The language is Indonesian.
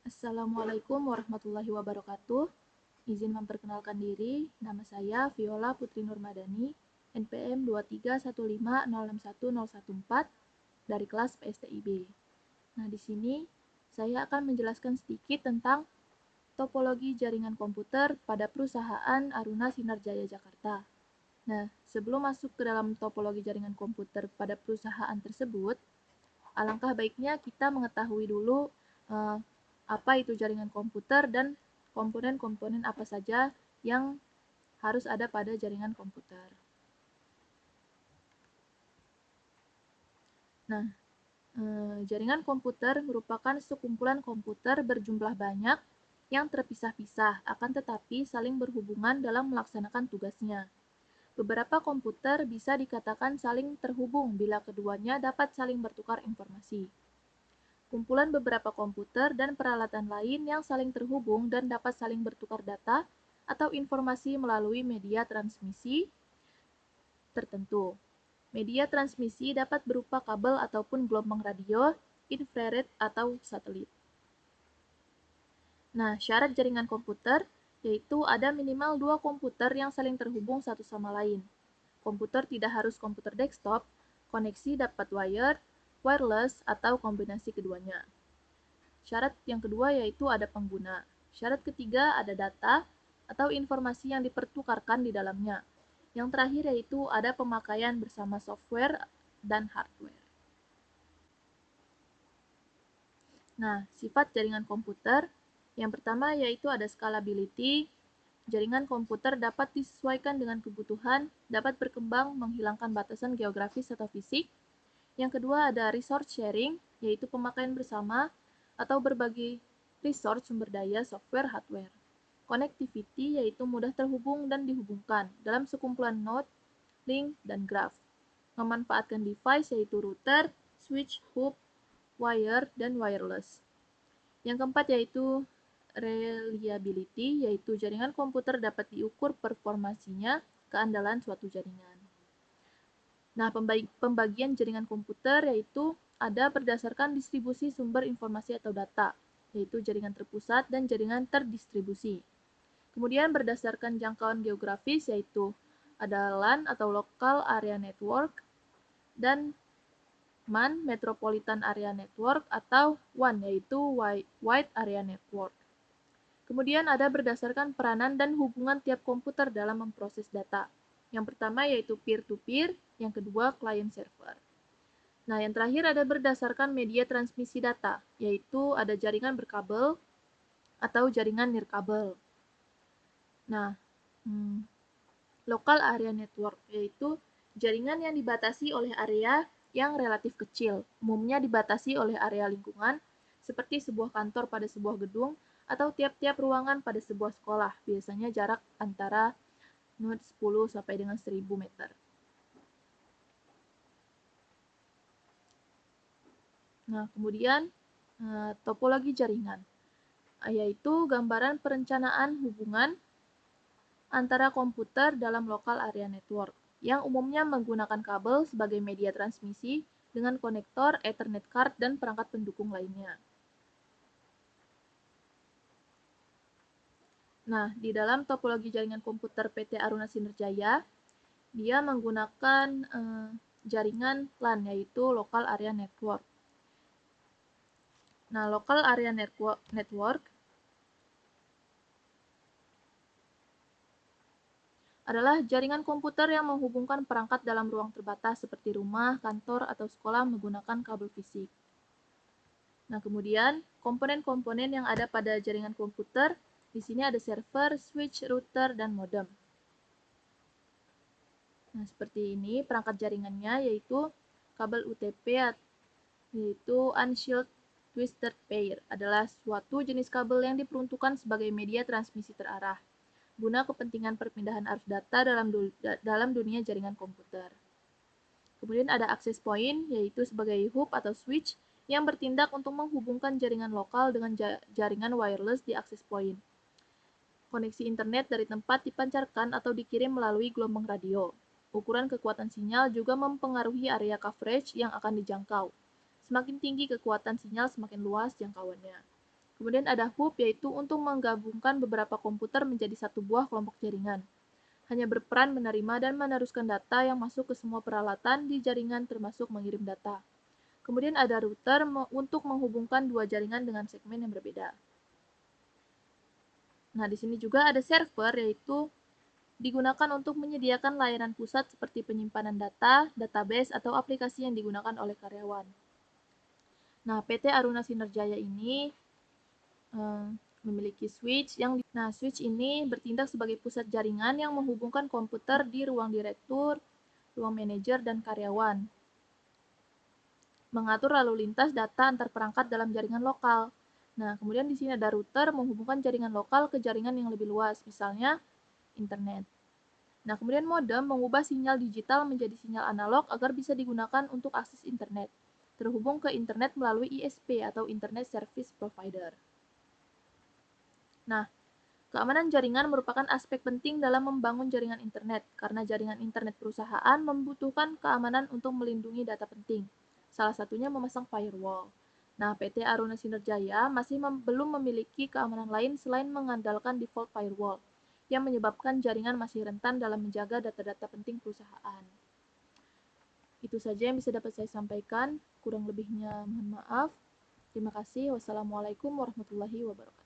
Assalamualaikum warahmatullahi wabarakatuh. Izin memperkenalkan diri, nama saya Viola Putri Nurmadani, NPM 231506114 dari kelas PSTIB. Nah, di sini saya akan menjelaskan sedikit tentang topologi jaringan komputer pada perusahaan Aruna Sinarjaya Jakarta. Nah, sebelum masuk ke dalam topologi jaringan komputer pada perusahaan tersebut, alangkah baiknya kita mengetahui dulu apa itu jaringan komputer dan komponen-komponen apa saja yang harus ada pada jaringan komputer. Nah, jaringan komputer merupakan sekumpulan komputer berjumlah banyak yang terpisah-pisah, akan tetapi saling berhubungan dalam melaksanakan tugasnya. Beberapa komputer bisa dikatakan saling terhubung bila keduanya dapat saling bertukar informasi. Kumpulan beberapa komputer dan peralatan lain yang saling terhubung dan dapat saling bertukar data atau informasi melalui media transmisi tertentu. Media transmisi dapat berupa kabel ataupun gelombang radio, infrared, atau satelit. Nah, syarat jaringan komputer yaitu ada minimal 2 komputer yang saling terhubung satu sama lain. Komputer tidak harus komputer desktop, koneksi dapat wired, wireless, atau kombinasi keduanya. Syarat yang kedua yaitu ada pengguna. Syarat ketiga ada data atau informasi yang dipertukarkan di dalamnya. Yang terakhir yaitu ada pemakaian bersama software dan hardware. Nah, sifat jaringan komputer yang pertama yaitu ada scalability. Jaringan komputer dapat disesuaikan dengan kebutuhan, dapat berkembang menghilangkan batasan geografis atau fisik. Yang kedua ada resource sharing, yaitu pemakaian bersama atau berbagi resource sumber daya software hardware. Connectivity yaitu mudah terhubung dan dihubungkan dalam sekumpulan node, link, dan graph. Memanfaatkan device yaitu router, switch, hub, wire, dan wireless. Yang keempat yaitu reliability, yaitu jaringan komputer dapat diukur performasinya, keandalan suatu jaringan. Nah, pembagian jaringan komputer yaitu ada berdasarkan distribusi sumber informasi atau data, yaitu jaringan terpusat dan jaringan terdistribusi. Kemudian berdasarkan jangkauan geografis yaitu ada LAN atau Local Area Network dan MAN, Metropolitan Area Network, atau WAN, yaitu Wide Area Network. Kemudian ada berdasarkan peranan dan hubungan tiap komputer dalam memproses data. Yang pertama yaitu peer-to-peer, yang kedua client-server. Nah, yang terakhir ada berdasarkan media transmisi data, yaitu ada jaringan berkabel atau jaringan nirkabel. Nah, local area network, yaitu jaringan yang dibatasi oleh area yang relatif kecil, umumnya dibatasi oleh area lingkungan, seperti sebuah kantor pada sebuah gedung, atau tiap-tiap ruangan pada sebuah sekolah, biasanya jarak antara 10 sampai dengan 1000 meter. Nah, kemudian topologi jaringan, yaitu gambaran perencanaan hubungan antara komputer dalam local area network, yang umumnya menggunakan kabel sebagai media transmisi dengan konektor, Ethernet card, dan perangkat pendukung lainnya. Nah, di dalam topologi jaringan komputer PT Aruna Sinerjaya, dia menggunakan jaringan LAN, yaitu Local Area Network. Nah, Local Area Network adalah jaringan komputer yang menghubungkan perangkat dalam ruang terbatas seperti rumah, kantor, atau sekolah menggunakan kabel fisik. Nah, kemudian komponen-komponen yang ada pada jaringan komputer, di sini ada server, switch, router, dan modem. Nah, seperti ini perangkat jaringannya yaitu kabel UTP, yaitu Unshielded Twisted Pair, adalah suatu jenis kabel yang diperuntukkan sebagai media transmisi terarah guna kepentingan perpindahan arus data dalam dunia jaringan komputer. Kemudian ada access point, yaitu sebagai hub atau switch yang bertindak untuk menghubungkan jaringan lokal dengan jaringan wireless di access point. Koneksi internet dari tempat dipancarkan atau dikirim melalui gelombang radio. Ukuran kekuatan sinyal juga mempengaruhi area coverage yang akan dijangkau. Semakin tinggi kekuatan sinyal, semakin luas jangkauannya. Kemudian ada hub, yaitu untuk menggabungkan beberapa komputer menjadi satu buah kelompok jaringan. Hanya berperan menerima dan meneruskan data yang masuk ke semua peralatan di jaringan termasuk mengirim data. Kemudian ada router untuk menghubungkan dua jaringan dengan segmen yang berbeda. Nah, di sini juga ada server, yaitu digunakan untuk menyediakan layanan pusat seperti penyimpanan data, database, atau aplikasi yang digunakan oleh karyawan. Nah, PT Aruna Sinerjaya ini memiliki switch switch ini bertindak sebagai pusat jaringan yang menghubungkan komputer di ruang direktur, ruang manajer, dan karyawan. Mengatur lalu lintas data antar perangkat dalam jaringan lokal. Nah, kemudian di sini ada router menghubungkan jaringan lokal ke jaringan yang lebih luas, misalnya internet. Nah, kemudian modem mengubah sinyal digital menjadi sinyal analog agar bisa digunakan untuk akses internet, terhubung ke internet melalui ISP atau Internet Service Provider. Nah, keamanan jaringan merupakan aspek penting dalam membangun jaringan internet, karena jaringan internet perusahaan membutuhkan keamanan untuk melindungi data penting. Salah satunya memasang firewall. Nah, PT Aruna Sinerjaya masih belum memiliki keamanan lain selain mengandalkan default firewall, yang menyebabkan jaringan masih rentan dalam menjaga data-data penting perusahaan. Itu saja yang bisa dapat saya sampaikan. Kurang lebihnya mohon maaf. Terima kasih. Wassalamualaikum warahmatullahi wabarakatuh.